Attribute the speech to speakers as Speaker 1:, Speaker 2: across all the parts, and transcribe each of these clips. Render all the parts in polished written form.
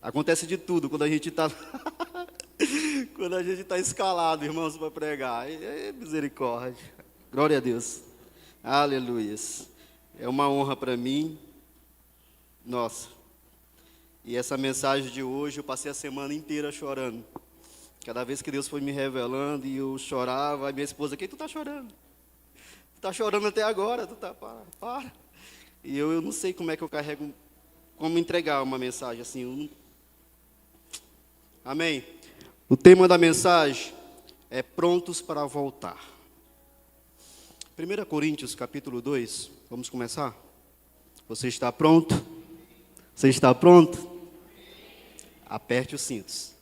Speaker 1: Acontece de tudo quando a gente está quando a gente está escalado, irmãos, para pregar. É misericórdia. Glória a Deus. Aleluias. É uma honra para mim. Nossa. E essa mensagem de hoje, eu passei a semana inteira chorando. Cada vez que Deus foi me revelando e eu chorava, a minha esposa, quem tu está chorando? Tu está chorando até agora, tu tá, para. E eu não sei como é que eu carrego, como entregar uma mensagem assim. Amém? O tema da mensagem é prontos para voltar. 1 Coríntios capítulo 2, vamos começar? Você está pronto? Você está pronto? Aperte os cintos.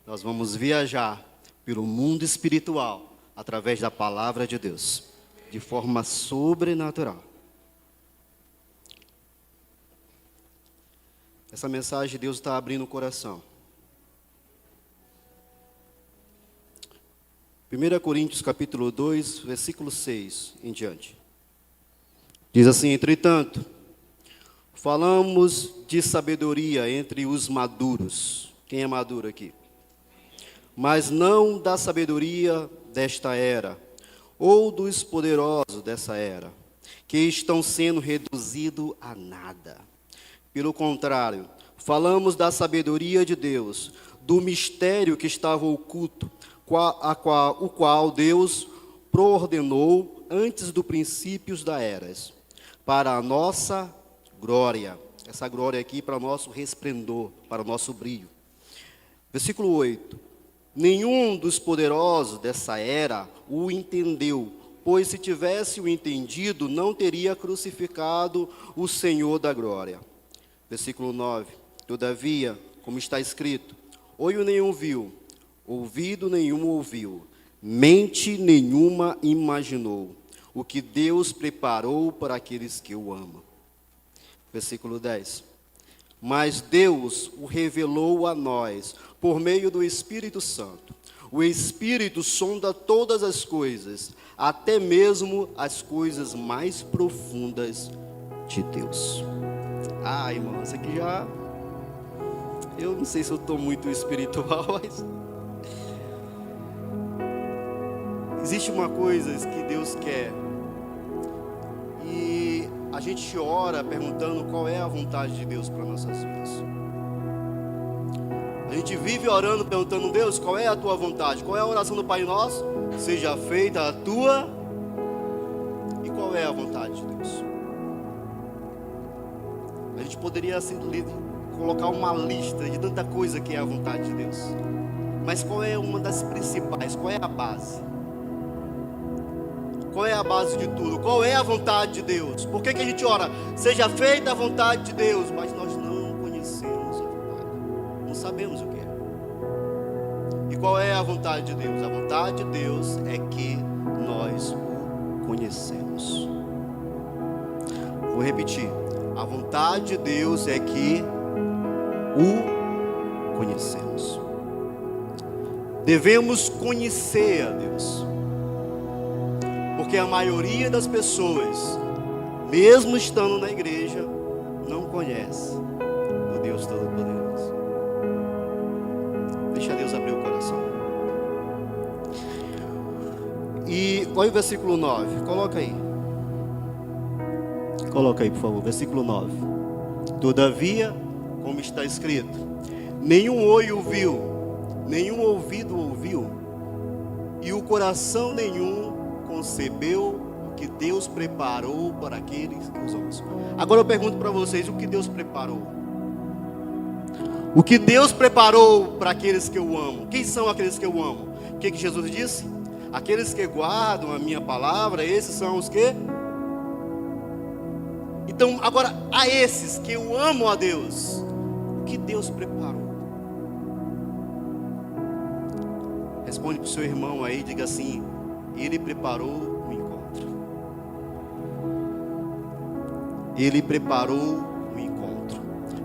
Speaker 1: Nós vamos viajar pelo mundo espiritual através da palavra de Deus, de forma sobrenatural. Essa mensagem Deus está abrindo o coração. 1 Coríntios capítulo 2, versículo 6 em diante. Diz assim: entretanto, falamos de sabedoria entre os maduros. Quem é maduro aqui? Mas não da sabedoria desta era, ou dos poderosos dessa era, que estão sendo reduzidos a nada. Pelo contrário, falamos da sabedoria de Deus, do mistério que estava oculto, o qual Deus proordenou antes dos princípios da eras, para a nossa glória. Essa glória aqui para o nosso resplendor, para o nosso brilho. Versículo 8. Nenhum dos poderosos dessa era o entendeu, pois se tivesse o entendido, não teria crucificado o Senhor da glória. Versículo 9. Todavia, como está escrito, olho nenhum viu, ouvido nenhum ouviu, mente nenhuma imaginou, o que Deus preparou para aqueles que o amam. Versículo 10. Mas Deus o revelou a nós, por meio do Espírito Santo. O Espírito sonda todas as coisas, até mesmo as coisas mais profundas de Deus. Ah, irmão, isso aqui já... Eu não sei se eu estou muito espiritual, mas... Existe uma coisa que Deus quer. E a gente ora perguntando qual é a vontade de Deus para nossas vidas. A gente vive orando, perguntando: Deus, qual é a tua vontade? Qual é a oração do Pai Nosso? Seja feita a tua... E qual é a vontade de Deus? A gente poderia colocar uma lista de tanta coisa que é a vontade de Deus. Mas qual é uma das principais? Qual é a base? Qual é a base de tudo? Qual é a vontade de Deus? Por que a gente ora? Seja feita a vontade de Deus. Mas nós não conhecemos a vontade. Não sabemos o que é. E qual é a vontade de Deus? A vontade de Deus é que nós o conhecemos. Vou repetir. A vontade de Deus é que o conhecemos. Devemos conhecer a Deus. Porque a maioria das pessoas, mesmo estando na igreja, não conhece o Deus Todo-Poderoso. Deixa Deus abrir o coração. E olha o versículo 9, coloca aí. Coloca aí, por favor, versículo 9. Todavia, como está escrito, nenhum olho viu, nenhum ouvido ouviu, e o coração nenhum concebeu o que Deus preparou para aqueles que os amam. Agora eu pergunto para vocês, o que Deus preparou? O que Deus preparou para aqueles que eu amo? Quem são aqueles que eu amo? O que Jesus disse? Aqueles que guardam a minha palavra, esses são os que... Então, agora, a esses que eu amo a Deus, o que Deus preparou? Responde para o seu irmão aí, diga assim: Ele preparou o encontro. Ele preparou o encontro.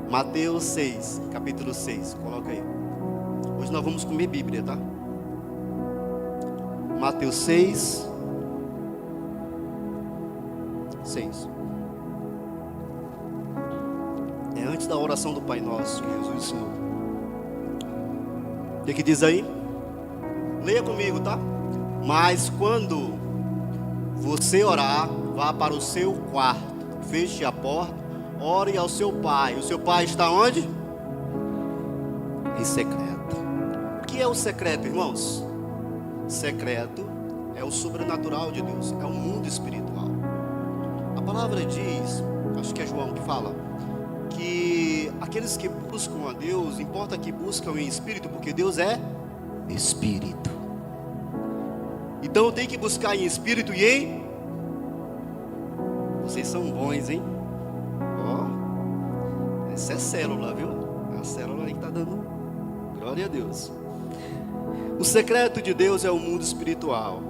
Speaker 1: Mateus 6, capítulo 6, coloca aí. Hoje nós vamos comer Bíblia, tá? Mateus 6, 6. É antes da oração do Pai Nosso que Jesus ensinou. O que diz aí? Leia comigo, tá? Mas quando você orar, vá para o seu quarto, feche a porta, ore ao seu pai. O seu pai está onde? Em secreto. O que é o secreto, irmãos? Secreto é o sobrenatural de Deus, é o mundo espiritual. A palavra diz, acho que é João que fala, que aqueles que buscam a Deus, importa que buscam em espírito, porque Deus é espírito. Então tem que buscar em espírito e em... Vocês são bons, hein? Ó, essa é célula, viu? A célula aí que está dando. Glória a Deus. O secreto de Deus é o mundo espiritual.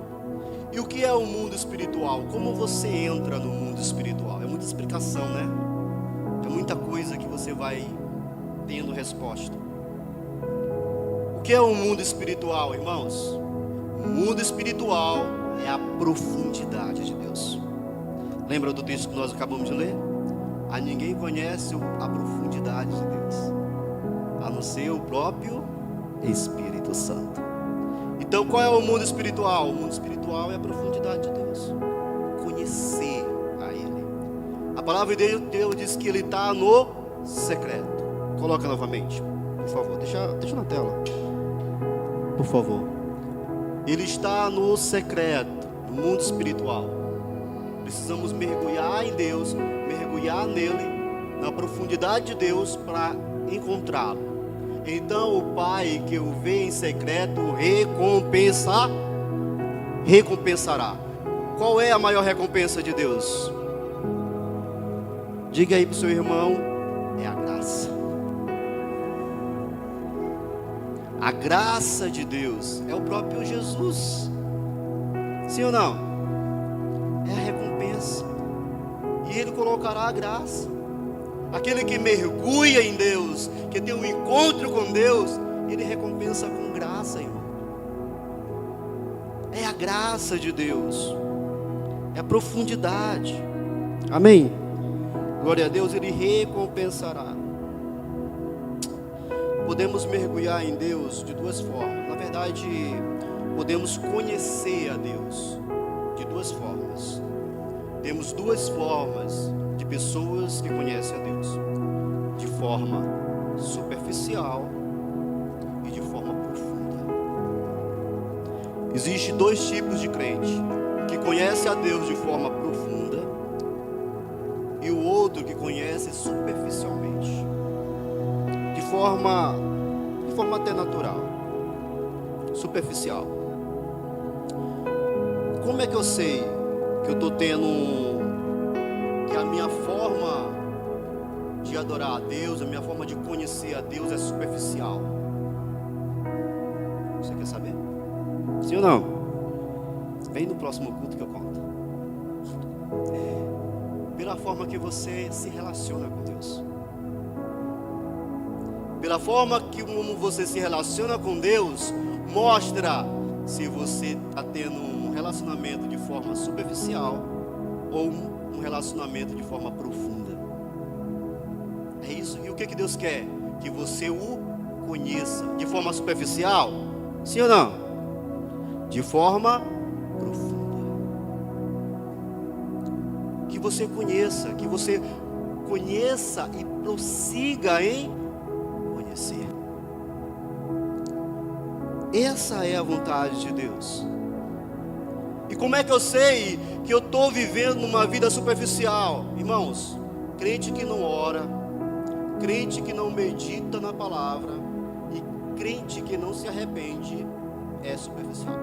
Speaker 1: E o que é o mundo espiritual? Como você entra no mundo espiritual? É muita explicação, né? É muita coisa que você vai tendo resposta. O que é o mundo espiritual, irmãos? O mundo espiritual é a profundidade de Deus. Lembra do texto que nós acabamos de ler? A ninguém conhece a profundidade de Deus, a não ser o próprio Espírito Santo. Então qual é o mundo espiritual? O mundo espiritual é a profundidade de Deus, conhecer a Ele. A palavra de Deus diz que Ele está no secreto. Coloca novamente, por favor, deixa na tela, por favor. Ele está no secreto, no mundo espiritual. Precisamos mergulhar em Deus, mergulhar nele, na profundidade de Deus, para encontrá-lo. Então o Pai que o vê em secreto recompensará. Qual é a maior recompensa de Deus? Diga aí para o seu irmão, é a graça. A graça de Deus é o próprio Jesus. Sim ou não? É a recompensa. E Ele colocará a graça. Aquele que mergulha em Deus, que tem um encontro com Deus, Ele recompensa com graça, irmão. É a graça de Deus. É a profundidade. Amém? Glória a Deus, Ele recompensará. Podemos mergulhar em Deus de duas formas. Na verdade, podemos conhecer a Deus de duas formas. Temos duas formas de pessoas que conhecem a Deus: de forma superficial e de forma profunda. Existem dois tipos de crente: que conhece a Deus de forma profunda e o outro que conhece superficialmente, de forma até natural, superficial. Como é que eu sei que eu estou tendo, que a minha forma de adorar a Deus, a minha forma de conhecer a Deus é superficial? Você quer saber? Sim ou não? Vem no próximo culto que eu conto. Pela forma que você se relaciona com Deus. Pela forma que como você se relaciona com Deus, mostra se você está tendo um relacionamento de forma superficial ou um relacionamento de forma profunda. É isso. E o que Deus quer? Que você o conheça de forma superficial? Sim ou não? De forma profunda. Que você conheça e prossiga em conhecer. Essa é a vontade de Deus. E como é que eu sei que eu estou vivendo uma vida superficial? Irmãos, crente que não ora, crente que não medita na palavra e crente que não se arrepende é superficial.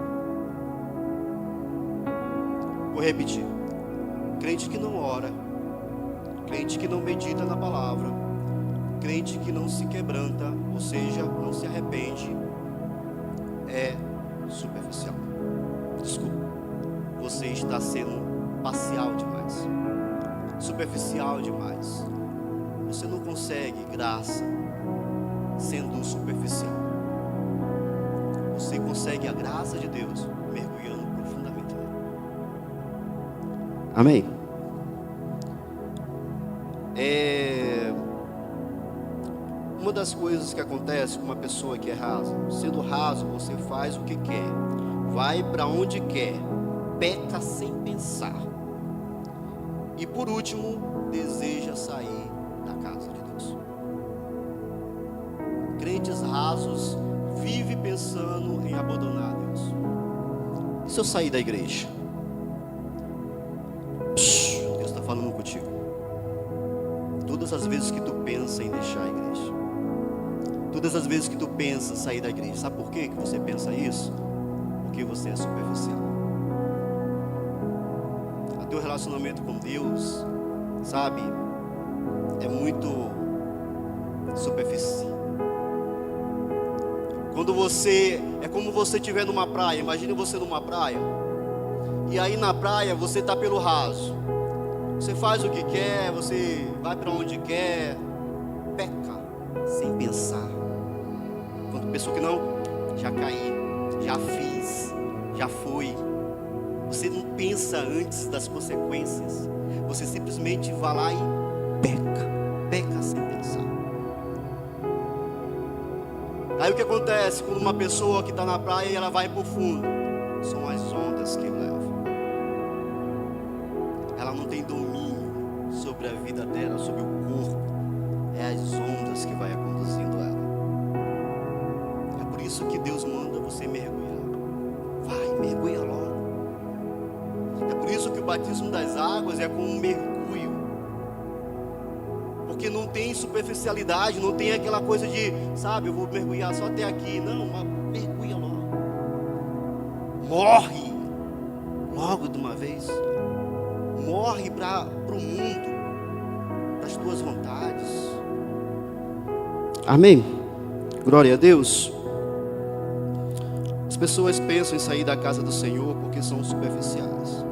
Speaker 1: Vou repetir: crente que não ora, crente que não medita na palavra, crente que não se quebranta, ou seja, não se arrepende, é superficial. Desculpa, você está sendo parcial demais, superficial demais. Você não consegue graça sendo superficial. Você consegue a graça de Deus mergulhando profundamente. Amém? Uma uma das coisas que acontece com uma pessoa que é rasa, sendo raso, você faz o que quer, vai para onde quer, peca sem pensar. E por último, deseja sair da casa de Deus. Crentes rasos vivem pensando em abandonar Deus. E se eu sair da igreja? Deus está falando contigo. Todas as vezes que tu pensa em deixar a igreja, todas as vezes que tu pensa em sair da igreja, sabe por que você pensa isso? Porque você é superficial. O teu relacionamento com Deus, sabe, é muito superficial. Quando é como você estiver numa praia. Imagine você numa praia, e aí na praia você está pelo raso. Você faz o que quer, você vai para onde quer, peca sem pensar. Quando pensou que não, já caí, já fiz, já foi. Você não pensa antes das consequências. Você simplesmente vai lá e peca sem pensar. Aí o que acontece quando uma pessoa que está na praia e ela vai para o fundo? São as ondas que levam. Ela não tem domínio sobre a vida dela, sobre o corpo. É as ondas que vai conduzindo ela. É por isso que Deus manda você mergulhar. Vai, mergulha logo. É por isso que o batismo das águas é como um mergulho. Porque não tem superficialidade, não tem aquela coisa de, sabe, eu vou mergulhar só até aqui. Não, mas mergulha logo. Morre logo de uma vez. Morre para o mundo, para as tuas vontades. Amém? Glória a Deus. As pessoas pensam em sair da casa do Senhor porque são superficiais.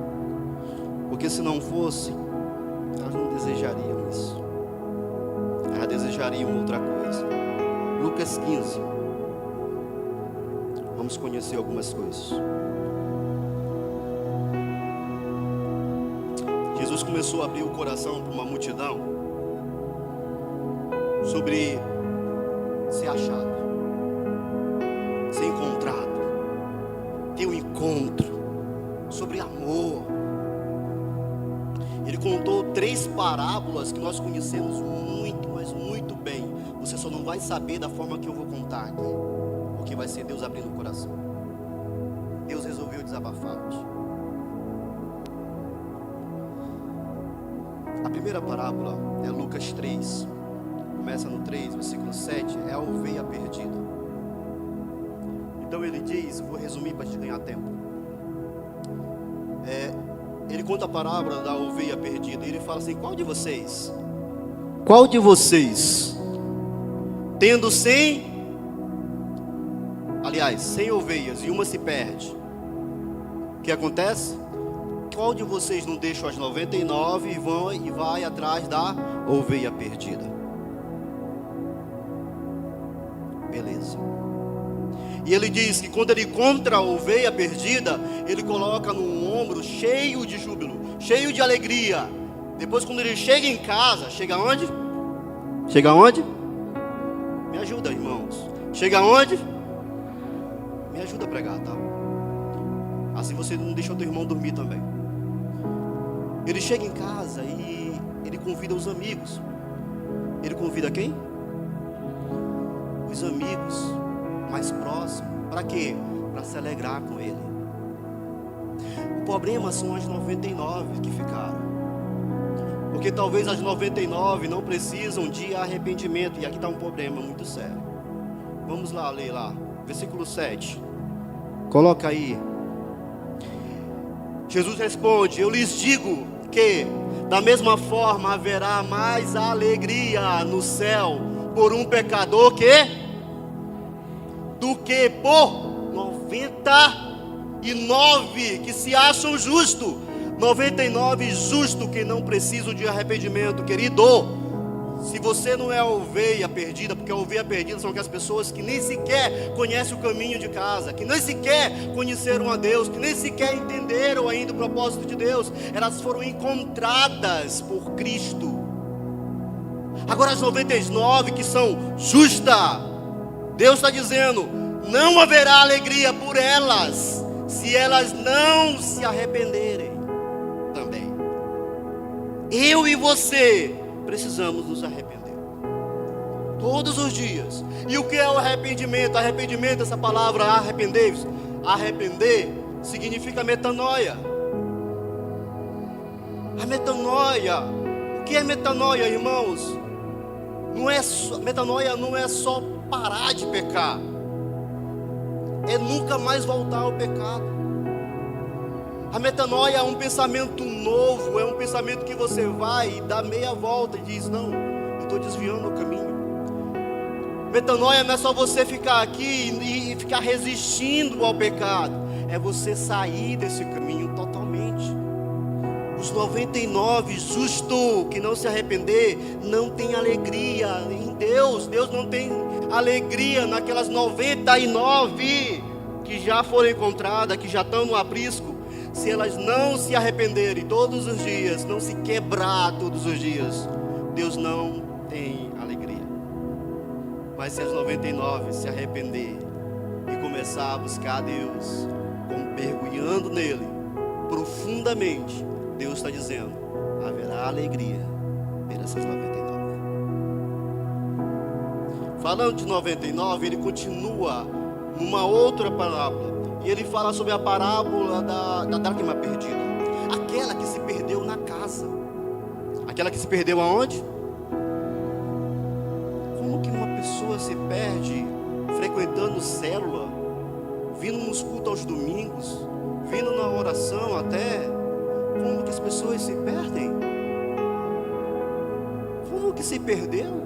Speaker 1: Porque se não fossem, elas não desejariam isso. Elas desejariam outra coisa. Lucas 15. Vamos conhecer algumas coisas. Jesus começou a abrir o coração para uma multidão sobre ser achado, ser encontrado, ter um encontro, sobre amor. Ele contou 3 parábolas que nós conhecemos muito, mas muito bem. Você só não vai saber da forma que eu vou contar aqui, porque vai ser Deus abrindo o coração. Deus resolveu desabafar hoje. A primeira parábola é Lucas 3, começa no 3, versículo 7, é a ovelha perdida. Então ele diz, vou resumir para te ganhar tempo. Ele conta a parábola da ovelha perdida, e ele fala assim, qual de vocês, tendo 100 ovelhas e uma se perde, o que acontece? Qual de vocês não deixa as 99 e vai atrás da ovelha perdida? Beleza. E ele diz que quando ele encontra a ovelha perdida, ele coloca no ombro cheio de júbilo, cheio de alegria. Depois quando ele chega em casa, chega onde? Chega onde? Me ajuda, irmãos. Chega onde? Me ajuda a pregar, tá? Assim você não deixa o teu irmão dormir também. Ele chega em casa e ele convida os amigos. Ele convida quem? Os amigos mais próximos. Para quê? Para se alegrar com ele. O problema são as 99 que ficaram. Porque talvez as 99 não precisam de arrependimento. E aqui está um problema muito sério. Vamos lá, ler lá. Versículo 7. Coloca aí. Jesus responde, eu lhes digo que da mesma forma haverá mais alegria no céu por um pecador do que por 99 que se acham justos. 99 justos que não precisam de arrependimento, querido. Se você não é a ovelha perdida, porque a ovelha perdida são aquelas pessoas que nem sequer conhecem o caminho de casa, que nem sequer conheceram a Deus, que nem sequer entenderam ainda o propósito de Deus. Elas foram encontradas por Cristo. Agora as 99 que são justas, Deus está dizendo, não haverá alegria por elas, se elas não se arrependerem também. Eu e você precisamos nos arrepender todos os dias. E o que é o arrependimento? Arrependimento, essa palavra arrepender-se, arrepender significa metanoia. A metanoia, o que é metanoia, irmãos? Metanoia não é só parar de pecar, é nunca mais voltar ao pecado. A metanoia é um pensamento novo, é um pensamento que você vai e dá meia volta e diz, não, eu estou desviando o caminho. Metanoia não é só você ficar aqui e ficar resistindo ao pecado, é você sair desse caminho totalmente. Os 99 justos que não se arrepender não tem alegria em Deus. Deus não tem alegria naquelas 99 que já foram encontradas, que já estão no aprisco. Se elas não se arrependerem todos os dias, não se quebrar todos os dias, Deus não tem alegria. Mas se as 99 se arrepender e começar a buscar a Deus, mergulhando nele profundamente, Deus está dizendo, haverá alegria por essas 99. Falando de 99, ele continua numa outra parábola. E ele fala sobre a parábola da dracma perdida. Aquela que se perdeu na casa. Aquela que se perdeu aonde? Como que uma pessoa se perde frequentando célula, vindo nos cultos aos domingos, vindo na oração até? Como que as pessoas se perdem? Como que se perdeu?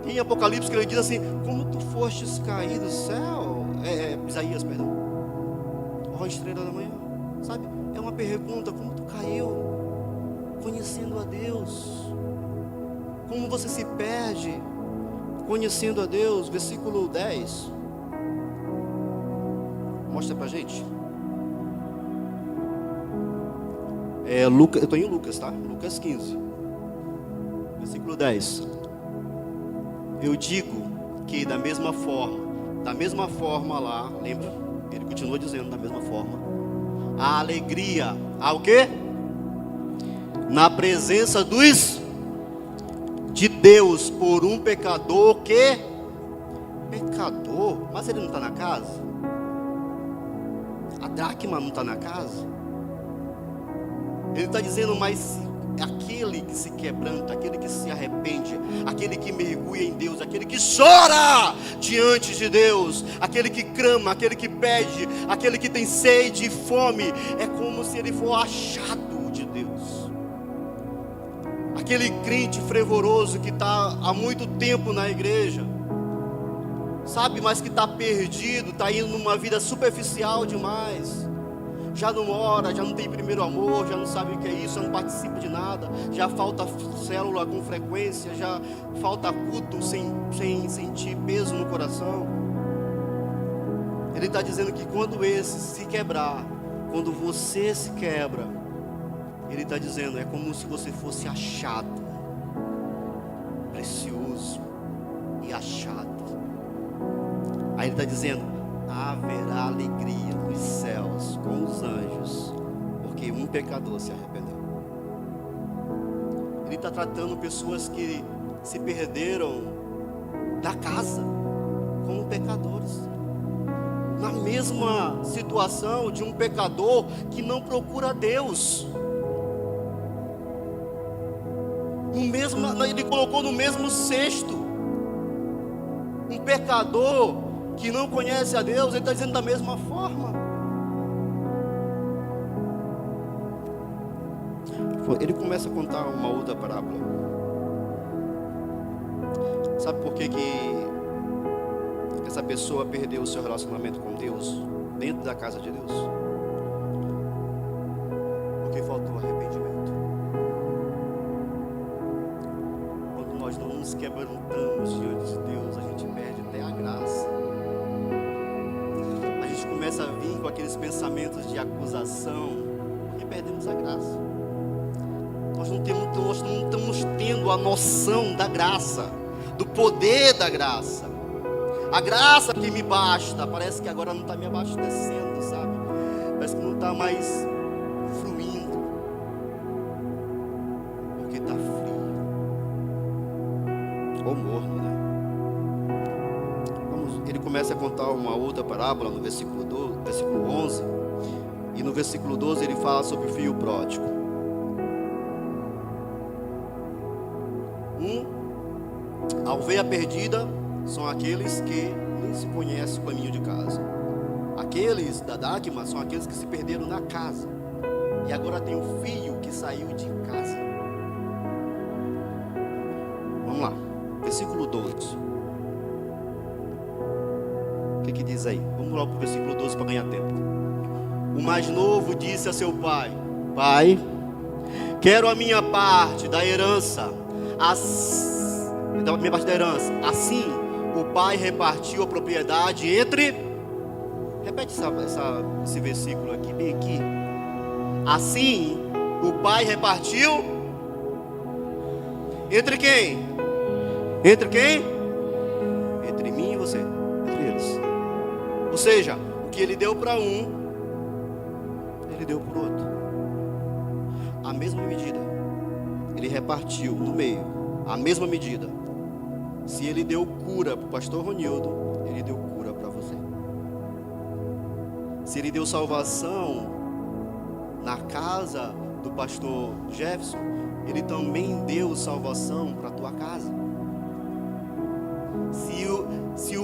Speaker 1: Em Apocalipse que ele diz assim, como tu fostes cair do céu? Isaías, perdão. Ó, estrela da manhã. Sabe? É uma pergunta, como tu caiu? Conhecendo a Deus. Como você se perde conhecendo a Deus? Versículo 10. Mostra pra gente. Eu estou em Lucas, tá? Lucas 15, versículo 10. Eu digo que da mesma forma lá, lembra? Ele continua dizendo, da mesma forma, a alegria, o quê? Na presença de Deus por um pecador que? Pecador? Mas ele não está na casa? A dracma não está na casa? Ele está dizendo, mas aquele que se quebranta, aquele que se arrepende, aquele que mergulha em Deus, aquele que chora diante de Deus, aquele que clama, aquele que pede, aquele que tem sede e fome, é como se ele for achado de Deus. Aquele crente fervoroso que está há muito tempo na igreja, sabe, mas que está perdido, está indo numa vida superficial demais. Já não ora, já não tem primeiro amor, já não sabe o que é isso, já não participa de nada, já falta célula com frequência, já falta culto sem sentir peso no coração. Ele está dizendo que quando esse se quebrar, quando você se quebra, ele está dizendo, é como se você fosse achado, precioso e achado. Aí ele está dizendo, haverá alegria nos céus com os anjos, porque um pecador se arrependeu. Ele está tratando pessoas que se perderam da casa como pecadores, na mesma situação de um pecador que não procura Deus. Ele colocou no mesmo cesto um pecador que não conhece a Deus. Ele está dizendo da mesma forma. Ele começa a contar uma outra parábola. Sabe por que essa pessoa perdeu o seu relacionamento com Deus dentro da casa de Deus? Porque faltou arrependimento. Quando nós não nos quebrantamos diante de Deus, a gente perde até a graça. A gente começa a vir com aqueles pensamentos de acusação, porque perdemos a graça. Nós não estamos tendo perdendo a noção da graça, do poder da graça. A graça que me basta, parece que agora não está me abastecendo, sabe? Parece que não está mais fluindo, porque está frio ou morno, né? Ele começa a contar uma outra parábola no versículo 11, e no versículo 12 ele fala sobre o filho pródigo. A ovelha perdida são aqueles que nem se conhecem o caminho de casa. Aqueles da Dáquima são aqueles que se perderam na casa, e agora tem um filho que saiu de casa. Vamos lá, versículo 12. O que diz aí? Vamos lá para o versículo 12 para ganhar tempo. O mais novo disse a seu pai: Pai, quero a minha parte da herança. Minha parte da herança. Assim, o pai repartiu a propriedade entre... Repete esse versículo aqui, bem aqui. Assim, o pai repartiu entre quem? Entre quem? Entre mim e você. Entre eles. Ou seja, o que ele deu para um, ele deu para o outro. A mesma medida. Ele repartiu no meio. A mesma medida. Se ele deu cura para o pastor Ronildo, ele deu cura para você. Se ele deu salvação na casa do pastor Jefferson, ele também deu salvação para a tua casa. Se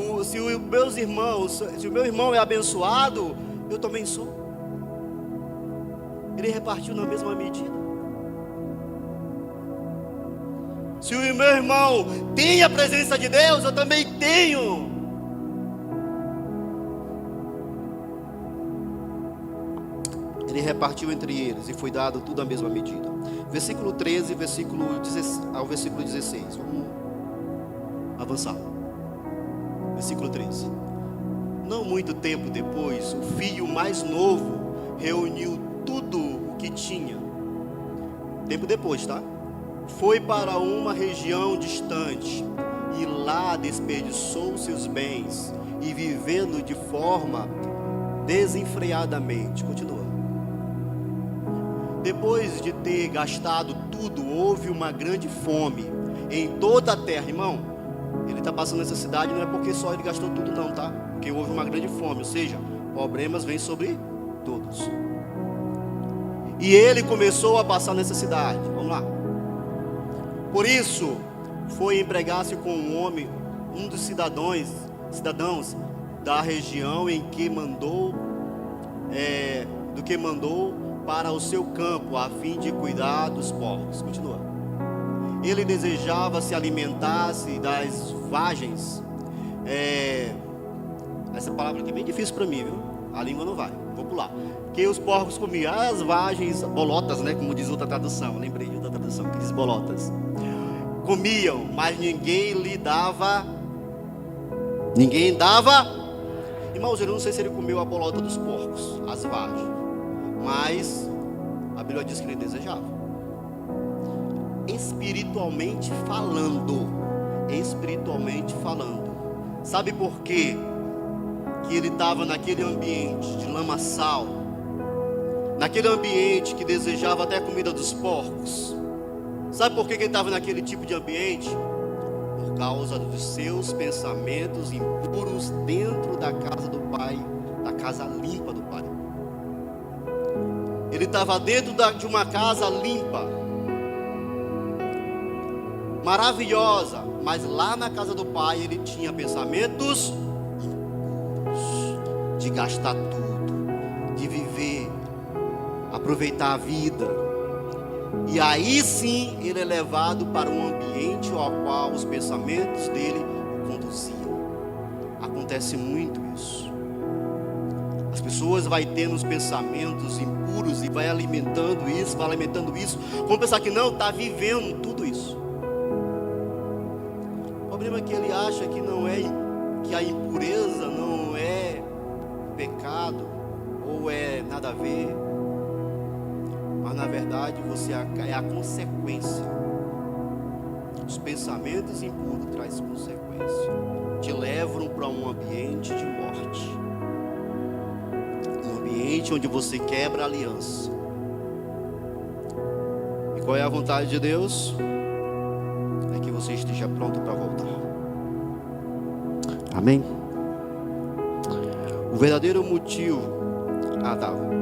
Speaker 1: o meu irmão é abençoado, eu também sou. Ele repartiu na mesma medida. Se o meu irmão tem a presença de Deus, eu também tenho. Ele repartiu entre eles e foi dado tudo à mesma medida. Versículo 13, ao versículo 16. Vamos avançar. Versículo 13. Não muito tempo depois, o filho mais novo reuniu tudo o que tinha. Tempo depois, tá? Foi para uma região distante e lá desperdiçou seus bens e vivendo de forma desenfreadamente. Continua. Depois de ter gastado tudo, houve uma grande fome em toda a terra. Irmão, ele está passando necessidade, não é porque só ele gastou tudo não, tá? Porque houve uma grande fome, ou seja, problemas vêm sobre todos. E ele começou a passar necessidade. Vamos lá. Por isso, foi empregar-se com um homem, um dos cidadãos da região em que mandou para o seu campo, a fim de cuidar dos porcos. Continua. Ele desejava se alimentasse das vagens. Essa palavra aqui é bem difícil para mim, viu? A língua não vai, vou pular. Que os porcos comiam as vagens, bolotas, né? Como diz outra tradução, lembrei de outra tradução que diz bolotas. Comiam, mas ninguém lhe dava. Ninguém dava. Irmãos, eu não sei se ele comeu a bolota dos porcos, as vagens, mas a Bíblia diz que ele desejava. Espiritualmente falando. Sabe por quê? Que ele estava naquele ambiente de lamaçal, naquele ambiente que desejava até a comida dos porcos. Sabe por que ele estava naquele tipo de ambiente? Por causa dos seus pensamentos impuros dentro da casa do Pai, da casa limpa do Pai. Ele estava dentro de uma casa limpa, maravilhosa, mas lá na casa do Pai ele tinha pensamentos de gastar tudo, de viver, aproveitar a vida. E aí sim ele é levado para um ambiente ao qual os pensamentos dele o conduziam. Acontece muito isso. As pessoas vão tendo os pensamentos impuros e vai alimentando isso. Vão pensar que não, está vivendo tudo isso. O problema é que ele acha que não é, que a impureza não é pecado ou é nada a ver. Mas na verdade você é a consequência Os pensamentos impuros trazem consequência. Te levam para um ambiente de morte. Um ambiente onde você quebra a aliança. E qual é a vontade de Deus? É que você esteja pronto para voltar. Amém? O verdadeiro motivo...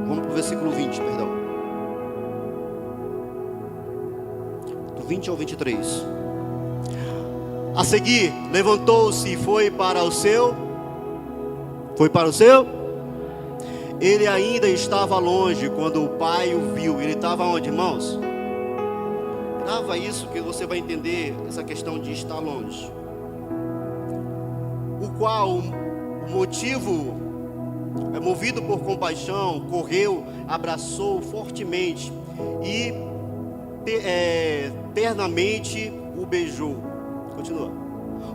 Speaker 1: Vamos para o versículo 20, perdão. Do 20 ao 23. A seguir, levantou-se e foi para o seu. Ele ainda estava longe quando o pai o viu. Ele estava onde, irmãos? Grava isso que você vai entender essa questão de estar longe. O qual, o motivo, movido por compaixão, correu, abraçou fortemente e ternamente o beijou. Continua.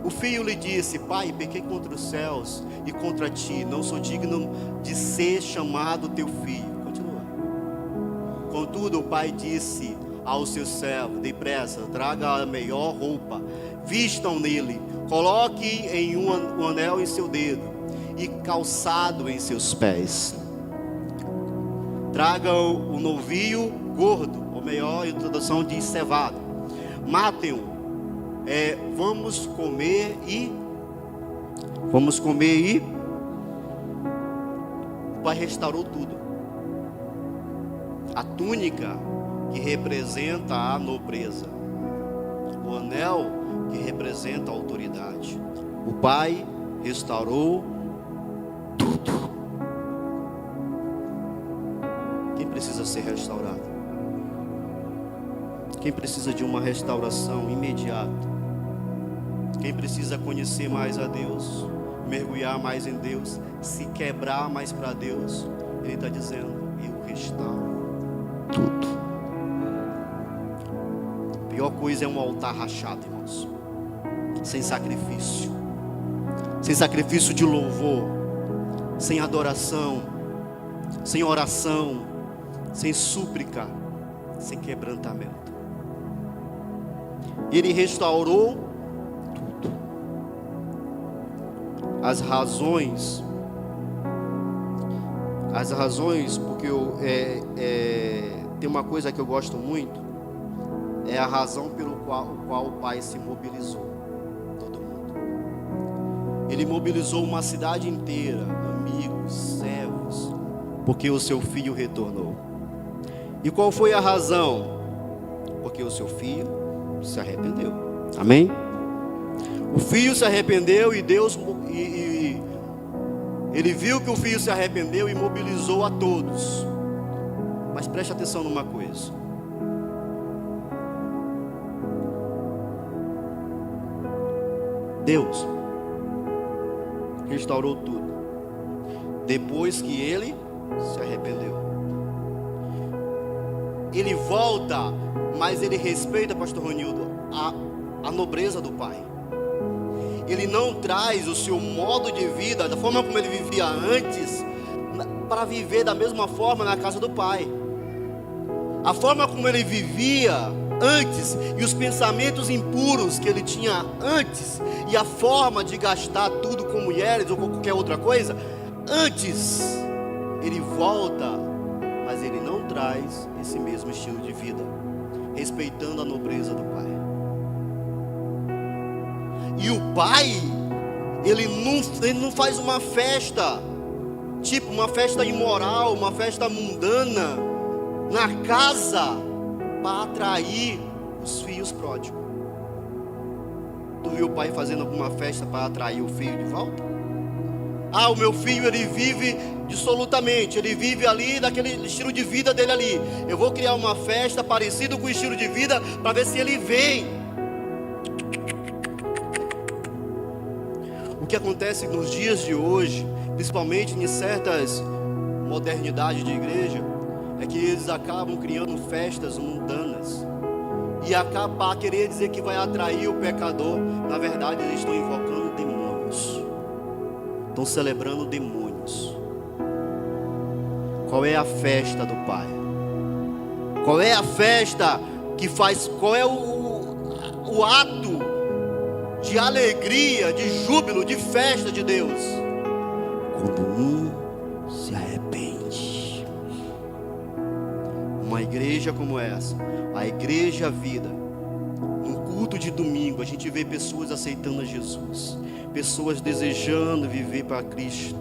Speaker 1: O filho lhe disse: Pai, pequei contra os céus e contra ti, não sou digno de ser chamado teu filho. Continua. Contudo, o pai disse ao seu servo: depressa, traga a melhor roupa, vistam nele, coloque em um anel em seu dedo e calçado em seus pés. Traga o novilho gordo, ou melhor, a tradução diz cevado. Matem-o. Vamos comer e o pai restaurou tudo. A túnica que representa a nobreza, o anel que representa a autoridade. O pai restaurou tudo. Quem precisa ser restaurado? Quem precisa de uma restauração imediata? Quem precisa conhecer mais a Deus, mergulhar mais em Deus, se quebrar mais para Deus? Ele está dizendo: eu restauro tudo. A pior coisa é um altar rachado, irmãos, sem sacrifício de louvor, sem adoração, sem oração, sem súplica, sem quebrantamento. Ele restaurou tudo. As razões, porque tem uma coisa que eu gosto muito, é a razão pelo qual o pai se mobilizou. Todo mundo. Ele mobilizou uma cidade inteira, amigos, servos, porque o seu filho retornou. E qual foi a razão? Porque o seu filho se arrependeu. Amém? O filho se arrependeu e Deus, ele viu que o filho se arrependeu e mobilizou a todos. Mas preste atenção numa coisa. Deus restaurou tudo depois que ele se arrependeu. Ele volta, mas ele respeita, pastor Ronildo, a nobreza do pai. Ele não traz o seu modo de vida, da forma como ele vivia antes, para viver da mesma forma na casa do pai. A forma como ele vivia antes e os pensamentos impuros que ele tinha antes e a forma de gastar tudo com mulheres ou com qualquer outra coisa, antes ele volta, mas ele não traz esse mesmo estilo de vida, respeitando a nobreza do pai. E o pai, ele não faz uma festa, tipo uma festa imoral, uma festa mundana, na casa, para atrair os filhos pródigos. Tu viu o pai fazendo alguma festa para atrair o filho de volta? Ah, o meu filho, ele vive dissolutamente, ele vive ali daquele estilo de vida dele ali. Eu vou criar uma festa parecida com o estilo de vida para ver se ele vem. O que acontece nos dias de hoje, principalmente em certas modernidades de igreja, é que eles acabam criando festas mundanas e acabam a querer dizer que vai atrair o pecador. Na verdade, eles estão invocando demônios, estão celebrando demônios. Qual é a festa do Pai? Qual é a festa que faz? Qual é o o ato de alegria, de júbilo, de festa de Deus? Quando um se arrepende. Uma igreja como essa, a Igreja Vida, no culto de domingo, a gente vê pessoas aceitando a Jesus, pessoas desejando viver para Cristo,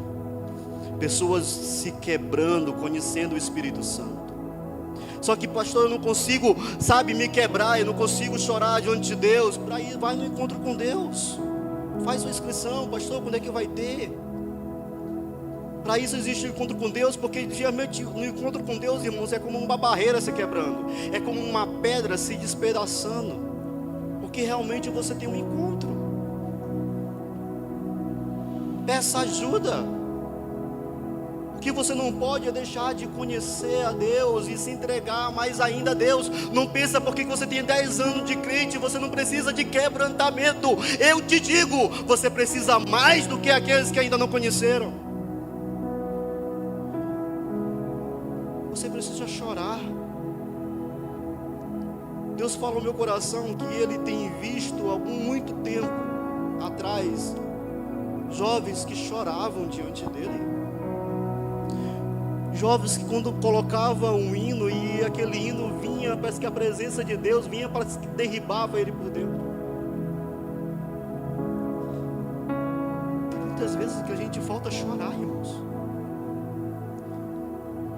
Speaker 1: pessoas se quebrando, conhecendo o Espírito Santo. Só que, pastor, eu não consigo, me quebrar, eu não consigo chorar diante de Deus. Para ir, vai no encontro com Deus, faz sua inscrição. Pastor, quando é que vai ter? Para isso existe o encontro com Deus, porque geralmente no encontro com Deus, irmãos, é como uma barreira se quebrando, é como uma pedra se despedaçando, porque realmente você tem um encontro. Peça ajuda. O que você não pode é deixar de conhecer a Deus e se entregar mais ainda a Deus. Não pensa porque você tem 10 anos de crente, você não precisa de quebrantamento. Eu te digo, você precisa mais do que aqueles que ainda não conheceram. Você precisa chorar. Deus fala no meu coração que Ele tem visto há muito tempo atrás jovens que choravam diante dEle. Jovens que quando colocava um hino e aquele hino vinha, parece que a presença de Deus vinha, parece que derribava ele por dentro. Tem muitas vezes que a gente falta chorar, irmãos.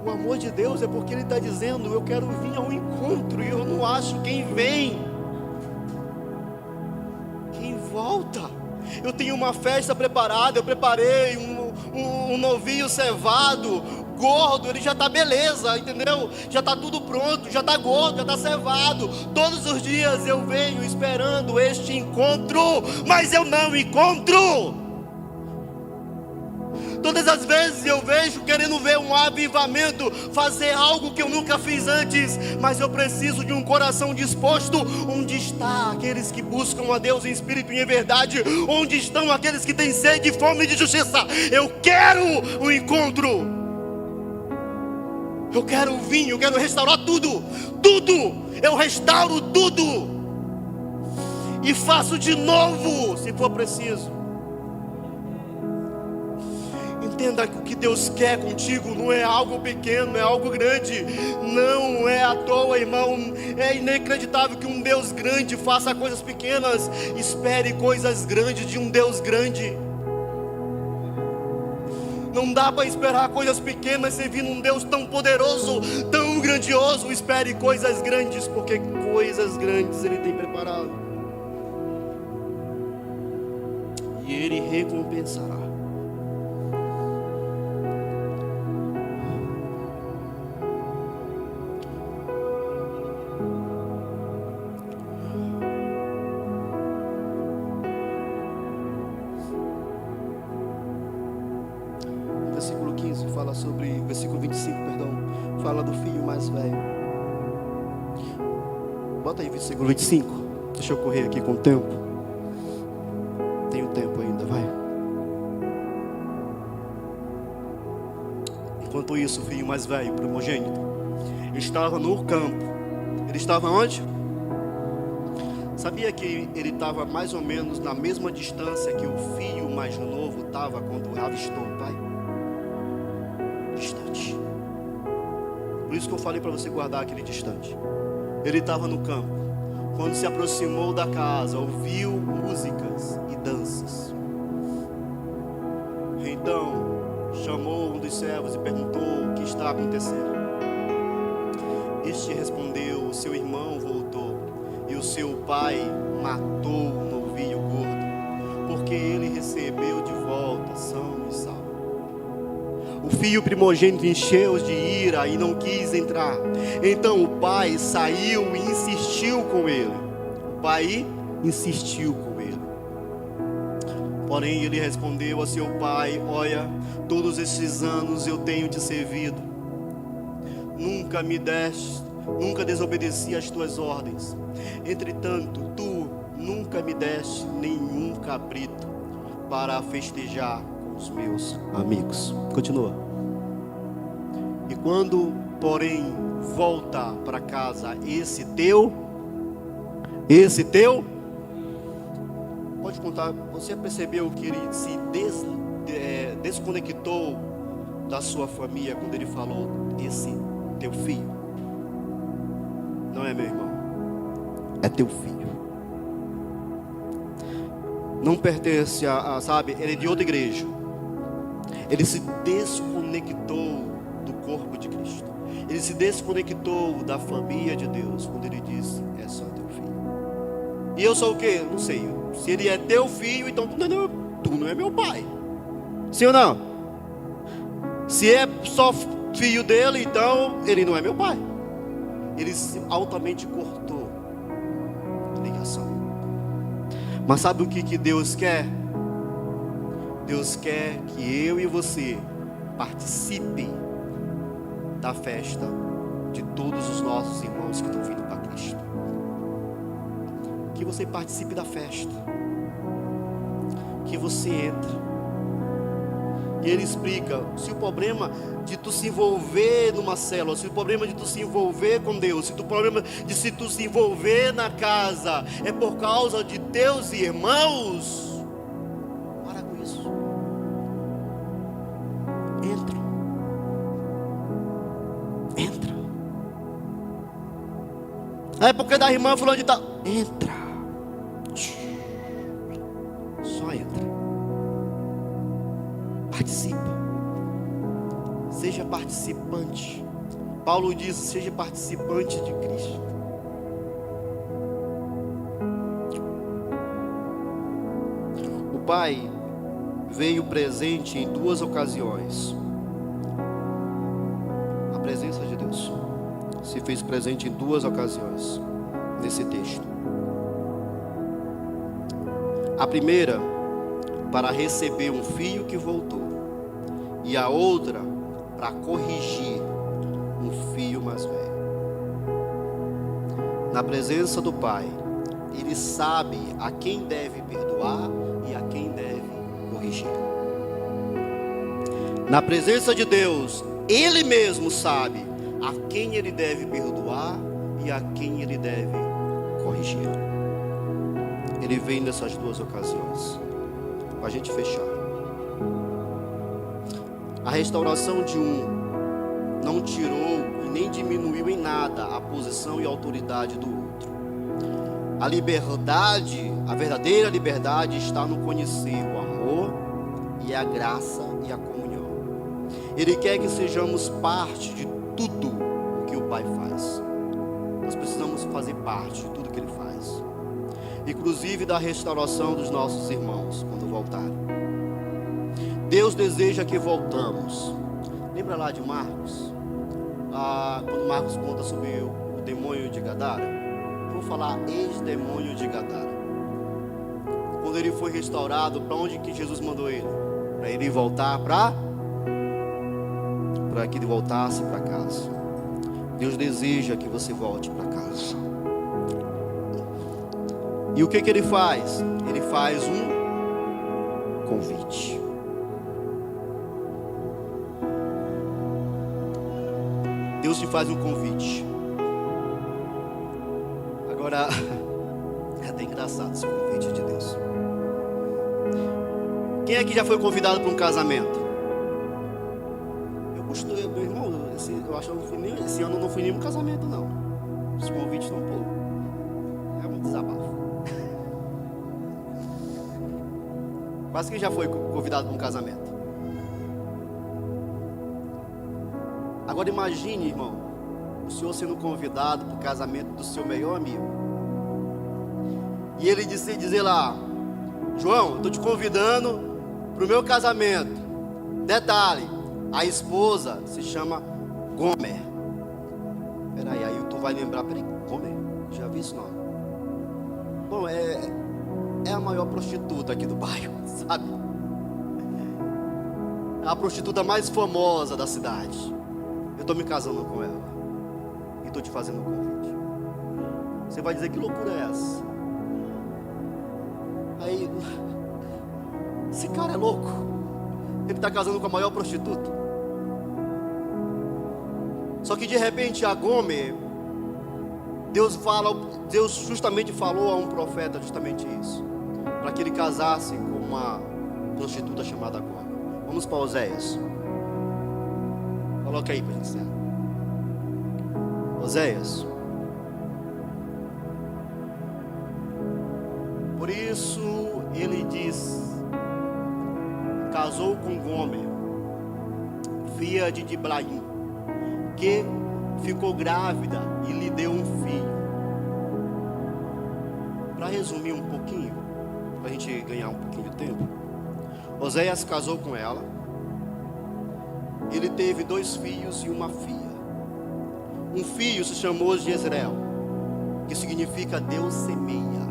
Speaker 1: O amor de Deus é porque Ele está dizendo: eu quero vir ao encontro, e eu não acho quem vem, quem volta. Eu tenho uma festa preparada, eu preparei um novinho cevado, gordo, ele já está beleza, entendeu? Já está tudo pronto, já está gordo, já está cevado. Todos os dias eu venho esperando este encontro, mas eu não encontro. Todas as vezes eu vejo querendo ver um avivamento, fazer algo que eu nunca fiz antes, mas eu preciso de um coração disposto. Onde está aqueles que buscam a Deus em espírito e em verdade? Onde estão aqueles que têm sede e fome de justiça? Eu quero um encontro. Eu quero vir, eu quero restaurar tudo. Eu restauro tudo e faço de novo, se for preciso. Entenda que o que Deus quer contigo não é algo pequeno, é algo grande. Não é à toa, irmão. É inacreditável que um Deus grande faça coisas pequenas. Espere coisas grandes de um Deus grande. Não dá para esperar coisas pequenas servindo um Deus tão poderoso, tão grandioso. Espere coisas grandes, porque coisas grandes Ele tem preparado. E Ele recompensará. Versículo 25, fala do filho mais velho. Bota aí versículo 25. Deixa eu correr aqui com o tempo. Tenho tempo ainda, vai. Enquanto isso, o filho mais velho, primogênito, estava no campo. Ele estava onde? Sabia que ele estava mais ou menos na mesma distância que o filho mais novo estava quando avistou o pai? Distante. Por isso que eu falei para você guardar aquele distante. Ele estava no campo. Quando se aproximou da casa, ouviu músicas e danças. Então chamou um dos servos e perguntou o que está acontecendo. Este respondeu: o seu irmão voltou e o seu pai matou o novilho gordo, porque ele recebeu de volta são e salvo. O filho primogênito encheu de ira e não quis entrar. Então o pai saiu e insistiu com ele. Porém ele respondeu a seu pai: olha, todos esses anos eu tenho te servido. Nunca desobedeci às tuas ordens. Entretanto, tu nunca me deste nenhum cabrito para festejar os meus amigos. Continua. E quando, porém, volta para casa esse teu Pode contar, você percebeu que ele se desconectou da sua família quando ele falou, esse teu filho? Não é, meu irmão? É teu filho. Não pertence sabe, ele é de outra igreja. Ele se desconectou do corpo de Cristo. Ele se desconectou da família de Deus quando ele disse, é só teu filho. E eu sou o quê? Não sei. Se ele é teu filho, então tu não é meu pai. Sim ou não? Se é só filho dele, então ele não é meu pai. Ele altamente cortou a ligação. Mas sabe o que Deus quer? Deus quer que eu e você participem da festa de todos os nossos irmãos que estão vindo para Cristo. Que você participe da festa. Que você entre. E ele explica, se o problema de tu se envolver numa célula, se o problema de tu se envolver com Deus, se o problema de tu se envolver na casa é por causa de teus irmãos, para com isso. Entra. É porque da irmã fulano de tal. Entra. Só entra. Participa. Seja participante. Paulo diz, seja participante de Cristo. O Pai veio presente em duas ocasiões. A presença de Deus se fez presente em duas ocasiões nesse texto. A primeira, para receber um filho que voltou, e a outra, para corrigir um filho mais velho. Na presença do Pai, Ele sabe a quem deve perdoar e a quem deve corrigir. Na presença de Deus, Ele mesmo sabe a quem Ele deve perdoar e a quem Ele deve corrigir. Ele vem nessas duas ocasiões. Para a gente fechar. A restauração de um não tirou e nem diminuiu em nada a posição e a autoridade do outro. A liberdade, a verdadeira liberdade está no conhecer o amor e a graça e a comunhão. Ele quer que sejamos parte de tudo o que o Pai faz. Nós precisamos fazer parte de tudo que Ele faz, inclusive da restauração dos nossos irmãos quando voltarem. Deus deseja que voltamos. Lembra lá de Marcos? Quando Marcos conta sobre o demônio de Gadara. Vou falar ex-demônio de Gadara. Quando ele foi restaurado, para onde que Jesus mandou ele? Para ele voltar para que ele voltasse para casa. Deus deseja que você volte para casa. E o que ele faz? Ele faz um convite. Deus te faz um convite. Agora, é até engraçado esse convite de Deus. Quem aqui já foi convidado para um casamento? Meu irmão, eu acho que esse ano eu não fui nem um casamento, não. Os convites estão pouco. É um desabafo. Quase que já foi convidado para um casamento. Agora imagine, irmão, o senhor sendo convidado para o casamento do seu melhor amigo. E ele dizer lá, João, eu estou te convidando para o meu casamento. Detalhe, a esposa se chama Gomer. Peraí, aí tu vai lembrar, peraí, Gomer? Já vi isso não? Bom, é a maior prostituta aqui do bairro, sabe? É a prostituta mais famosa da cidade. Eu estou me casando com ela e estou te fazendo um convite. Você vai dizer, que loucura é essa? Aí, esse cara é louco. Ele está casando com a maior prostituta. Só que de repente a Gomer, Deus justamente falou a um profeta justamente isso, para que ele casasse com uma prostituta chamada Gomer. Vamos para Oséias. Coloca aí para a gente encerrar. Oséias. Por isso ele diz: casou com Gomer, filha de Diblaim, que ficou grávida e lhe deu um filho. Para resumir um pouquinho, para a gente ganhar um pouquinho de tempo, Oséias casou com ela. Ele teve 2 filhos e uma filha. Um filho se chamou Jezreel, que significa Deus semeia.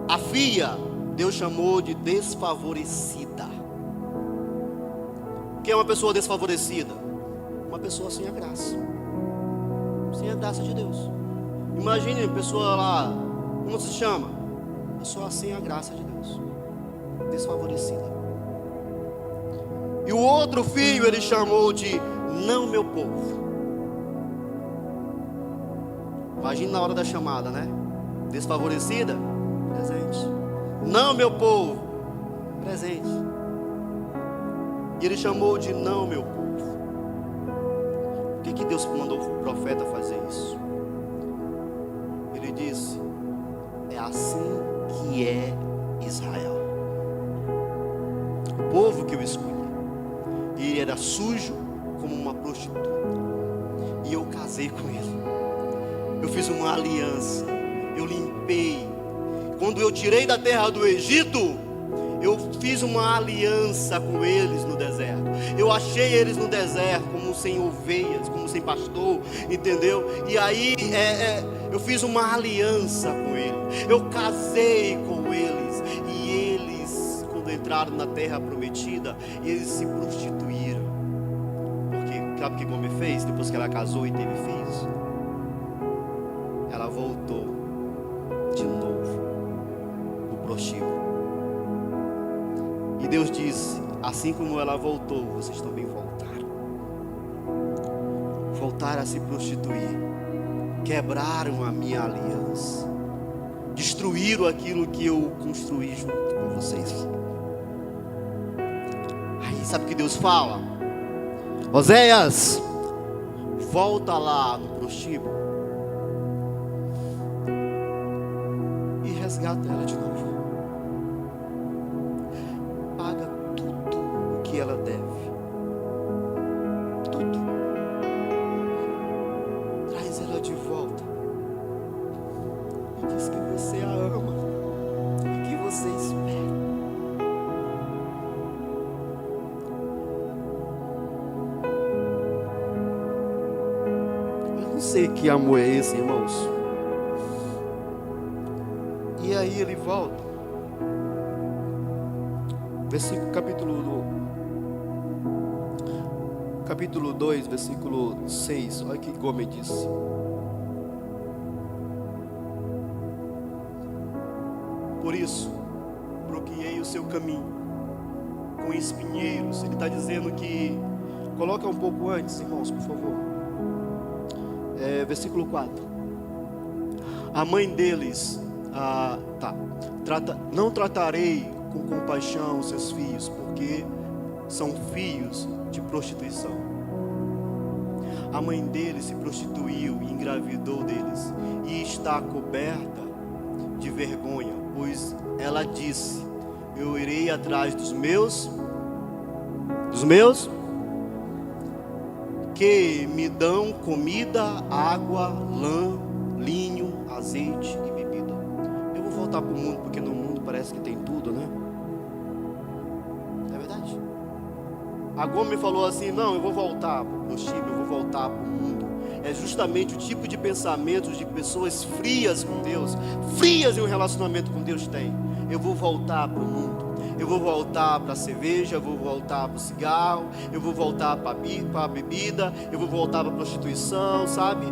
Speaker 1: A filha, Deus chamou de desfavorecida. O que é uma pessoa desfavorecida? Uma pessoa sem a graça. Sem a graça de Deus. Imagine a pessoa lá, como se chama? Pessoa sem a graça de Deus. Desfavorecida. E o outro filho ele chamou de não meu povo. Imagine na hora da chamada, né? Desfavorecida, presente. Não meu povo, presente. E ele chamou de não meu povo. Por que Deus mandou o profeta fazer isso? Ele disse: é assim que é Israel, o povo que eu escolhi. E ele era sujo como uma prostituta, e eu casei com ele. Eu fiz uma aliança, eu limpei. Quando eu tirei da terra do Egito, eu fiz uma aliança com eles no deserto. Eu achei eles no deserto como sem ovelhas, como sem pastor, entendeu? E aí eu fiz uma aliança com eles. Eu casei com eles. E eles, quando entraram na terra prometida, eles se prostituíram. Porque sabe o que Gomer fez? Depois que ela casou e teve filhos, ela voltou de novo o prostíbulo. E Deus disse: assim como ela voltou, vocês também voltaram. Voltaram a se prostituir. Quebraram a minha aliança. Destruíram aquilo que eu construí junto com vocês. Aí sabe o que Deus fala? Oséias, volta lá no prostíbulo e resgata ela de novo. Paga tudo o que ela deve. Tudo. Traz ela de volta. E diz que você a ama e que você espera. Eu não sei que amor é esse, irmãos. E aí ele volta. Versículo, capítulo 2, versículo 6. Olha o que Gomer disse: por isso bloqueei o seu caminho com espinheiros. Ele está dizendo que, coloca um pouco antes, irmãos, por favor. Versículo 4. A mãe deles não tratarei com compaixão os seus filhos, porque são filhos de prostituição. A mãe deles se prostituiu e engravidou deles, e está coberta de vergonha, pois ela disse: eu irei atrás dos meus que me dão comida, água, lã, linho, azeite e bebida. Eu vou voltar para o mundo, porque no mundo parece que tem tudo, né? É verdade. A Gomer falou assim: não, eu vou voltar para o Chile, eu vou voltar para o mundo. É justamente o tipo de pensamento de pessoas frias com Deus, frias em um relacionamento com Deus tem. Eu vou voltar para o mundo. Eu vou voltar para a cerveja, eu vou voltar para o cigarro, eu vou voltar para a bebida, eu vou voltar para a prostituição, sabe?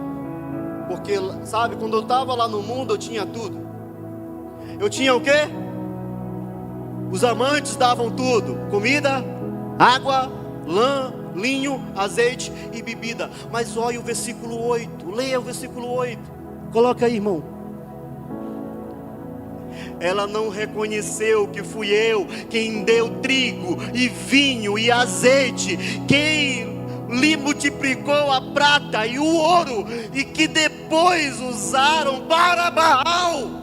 Speaker 1: Porque, sabe, quando eu estava lá no mundo, eu tinha tudo. Eu tinha o quê? Os amantes davam tudo: comida, água, lã, linho, azeite e bebida. Mas olha o versículo 8, leia o versículo 8. Coloca aí, irmão. ela não reconheceu que fui eu quem deu trigo e vinho e azeite, quem lhe multiplicou a prata e o ouro, e que depois usaram para Baal.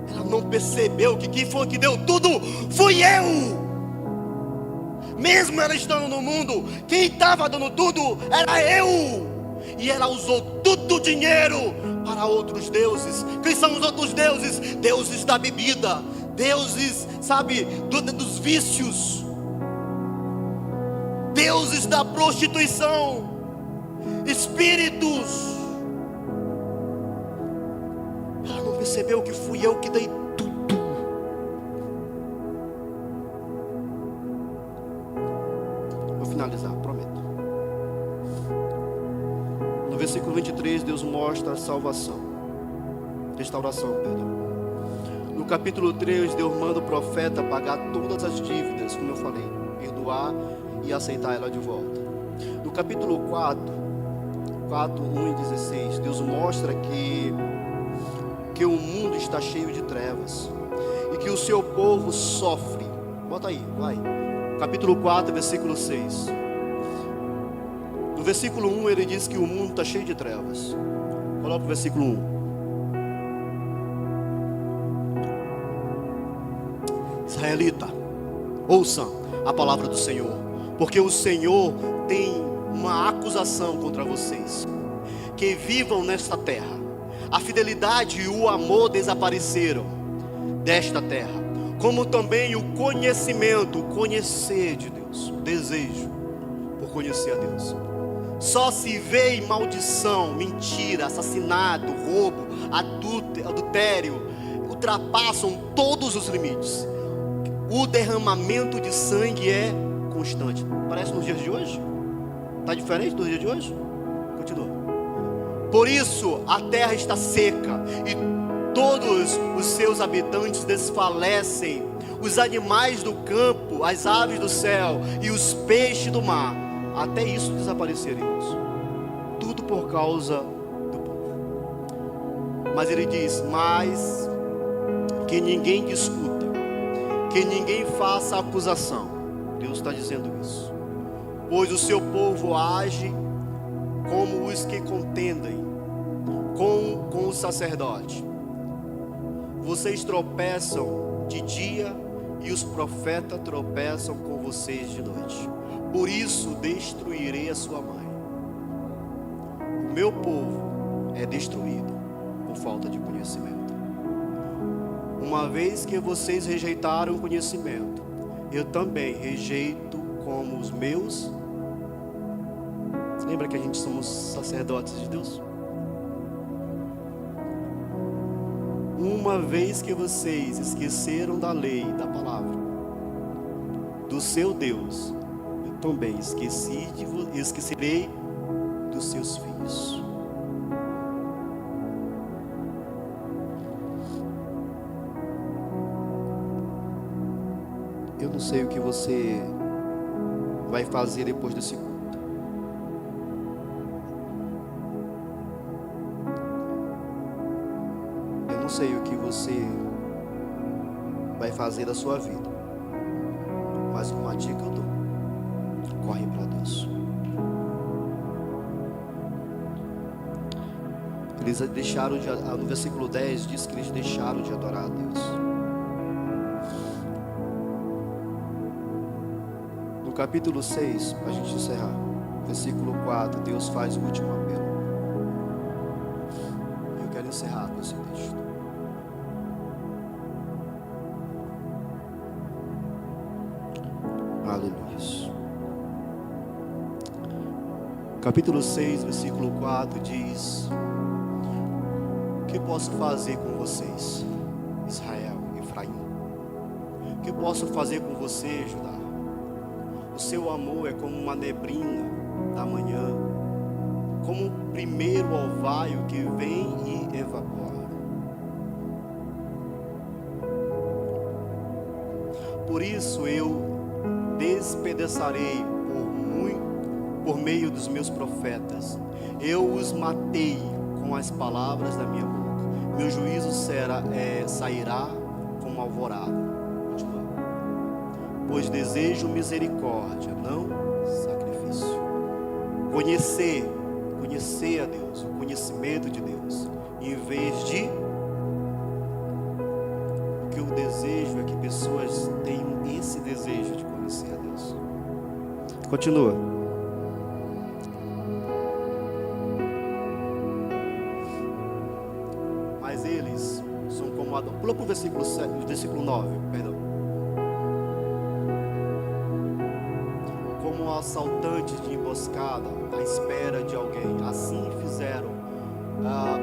Speaker 1: Ela não percebeu que quem foi que deu tudo fui eu. Mesmo ela estando no mundo, quem estava dando tudo era eu. E ela usou todo o dinheiro para outros deuses. Quem são os outros deuses? Deuses da bebida, deuses, sabe, dos vícios, deuses da prostituição, espíritos. Ela não percebeu que fui eu que dei tudo. Vou finalizar, prometo. No versículo 23, Deus mostra a salvação, restauração, perdão. No capítulo 3, Deus manda o profeta pagar todas as dívidas, como eu falei, perdoar e aceitar ela de volta. No capítulo 4, 1 e 16, Deus mostra que o mundo está cheio de trevas e que o seu povo sofre. Bota aí, vai. Capítulo 4, versículo 6. No versículo 1 ele diz que o mundo está cheio de trevas. Coloca o versículo 1. Israelita, ouçam a palavra do Senhor, porque o Senhor tem uma acusação contra vocês, que vivam nesta terra. A fidelidade e o amor desapareceram desta terra, como também o conhecimento, conhecer de Deus, o desejo por conhecer a Deus. Só se vê em maldição, mentira, assassinato, roubo, adultério, ultrapassam todos os limites. O derramamento de sangue é constante. Parece nos dias de hoje? Está diferente dos dias de hoje? Continua. Por isso a terra está seca e todos os seus habitantes desfalecem. Os animais do campo, as aves do céu e os peixes do mar, até isso desapareceram, irmãos. Tudo por causa do povo. Mas ele diz: mas que ninguém discuta, que ninguém faça acusação. Deus está dizendo isso. Pois o seu povo age como os que contendem com o sacerdote. Vocês tropeçam de dia e os profetas tropeçam com vocês de noite. Por isso destruirei a sua mãe. O meu povo é destruído por falta de conhecimento. Uma vez que vocês rejeitaram o conhecimento, eu também rejeito como os meus. Lembra que a gente somos sacerdotes de Deus? Uma vez que vocês esqueceram da lei, da palavra, do seu Deus, eu também esquecerei dos seus filhos. Eu não sei o que você vai fazer depois desse culto. Eu não sei o que você vai fazer da sua vida, mas uma dica eu dou: corre para Deus. Eles deixaram de, no versículo 10 diz que eles deixaram de adorar a Deus. No capítulo 6, para a gente encerrar, versículo 4, Deus faz o último apelo. Eu quero encerrar com esse texto. Aleluia. Capítulo 6, versículo 4 diz: o que posso fazer com vocês, Israel, Efraim? O que posso fazer com você, Judá? O seu amor é como uma neblina da manhã, como o primeiro orvalho que vem e evapora. Por isso eu despedaçarei por meio dos meus profetas. Eu os matei com as palavras da minha boca. meu juízo sairá como alvorada. Continua. Pois desejo misericórdia, não sacrifício. Conhecer a Deus, o conhecimento de Deus, em vez de... O que eu desejo é que pessoas tenham esse desejo de conhecer a Deus. Continua. Mas eles são como Adão. Pula para o versículo 9, perdão. Como assaltantes de emboscada à espera de alguém. Assim fizeram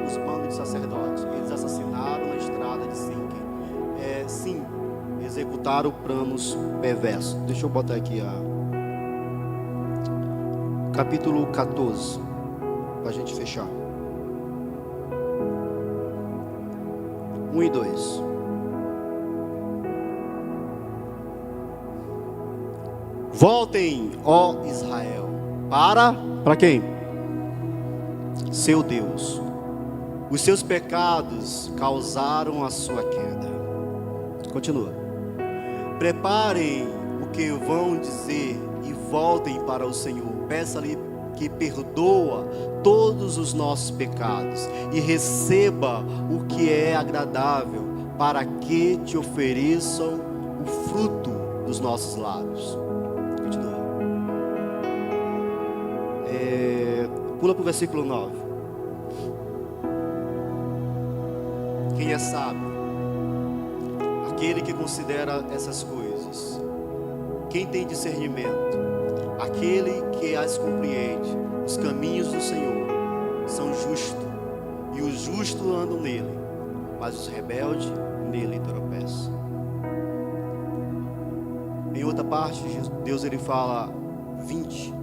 Speaker 1: os bandos de sacerdotes. Eles assassinaram na estrada de Sinque. Sim, executaram planos perversos. Deixa eu botar aqui capítulo 14, para a gente fechar. 1 e 2. Voltem, ó Israel, para quem? Seu Deus. Os seus pecados causaram a sua queda. Continua. Preparem o que vão dizer e voltem para o Senhor. Peça-lhe que perdoa todos os nossos pecados e receba o que é agradável, para que te ofereçam o fruto dos nossos lábios. Continua. Pula para o versículo 9. Quem é sábio? Aquele que considera essas coisas. Quem tem discernimento? Aquele que as compreende. Os caminhos do Senhor são justos, e os justos andam nele, mas os rebeldes nele tropeçam. Em outra parte, Deus ele fala: vinde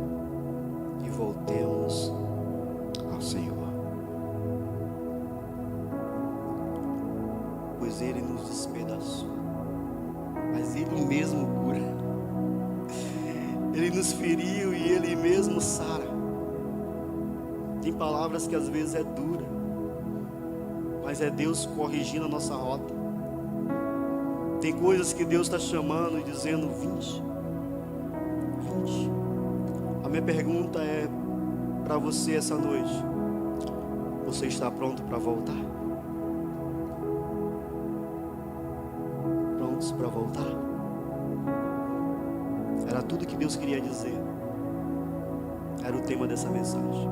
Speaker 1: e voltemos ao Senhor, pois ele nos despedaçou, mas ele mesmo cura. Ele nos feriu e ele mesmo sara. Tem palavras que às vezes é dura, mas é Deus corrigindo a nossa rota. Tem coisas que Deus está chamando e dizendo: vinde. A minha pergunta é para você essa noite: você está pronto para voltar? Prontos para voltar? Era tudo que Deus queria dizer. Era o tema dessa mensagem.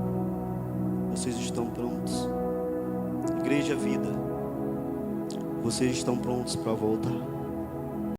Speaker 1: Vocês estão prontos? Igreja Vida, vocês estão prontos para voltar?